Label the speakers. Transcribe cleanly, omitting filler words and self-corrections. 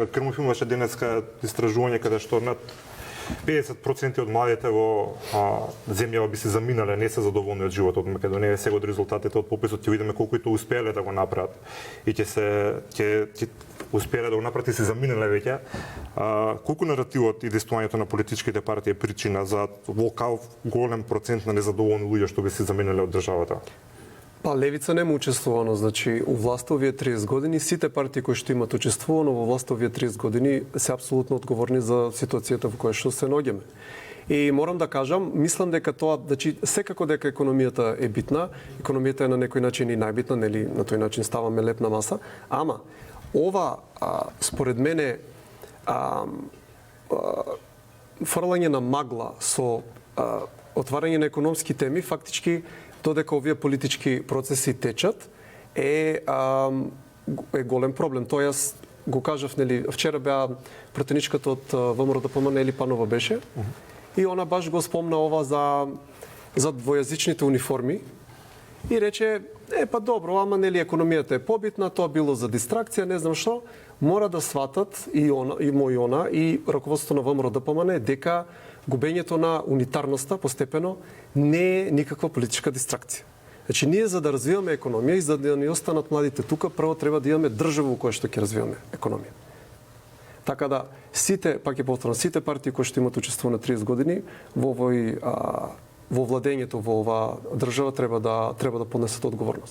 Speaker 1: Крмов имаше денеска истражување каде што над 50% од младите во земјава би се заминале, не се задоволни од животот од Македонија. Сега од резултатите од пописот ќе видиме колку и тоа успеале да го направат и ќе успеале да го направат и се заминале веќе. Колку наративот и действувањето на политичките партии е причина за волкав голем процент на незадоволни луѓе што би се заминале од државата?
Speaker 2: Па левица нема учествувано, значи у власта овие 30 години сите партии кои што имат учествувано во власта овие 30 години се апсолутно одговорни за ситуацијата во која што се наоѓаме. И морам да кажам, мислам дека тоа, значи секако дека економијата е битна, економијата е на некој начин и најбитна, нели на тој начин ставаме леп на маса, ама ова според мене фрлање на магла со отварање на економски теми фактички додека овие политички процеси течат, е голем проблем. Тоа јас го кажав, нели, вчера беа пратеничката од ВМРО-ДПМН Ели Панова беше, и она баш го спомна ова за двојазичните униформи и рече, па добро, ама нели економијата е побитна, тоа било за дистракција, не знам што, мора да сватат и она и раководството на ВМРО-ДПМН дека губењето на унитарноста постепено не е никаква политичка дистракција. Значи, ние за да развиваме економија и за да ни останат младите тука, прво треба да имаме држава во која што ќе развиваме економија. Така да, сите, пак ќе повторам, сите партии кои што имат учествувано 30 години во владењето во оваа држава треба да понесат одговорност.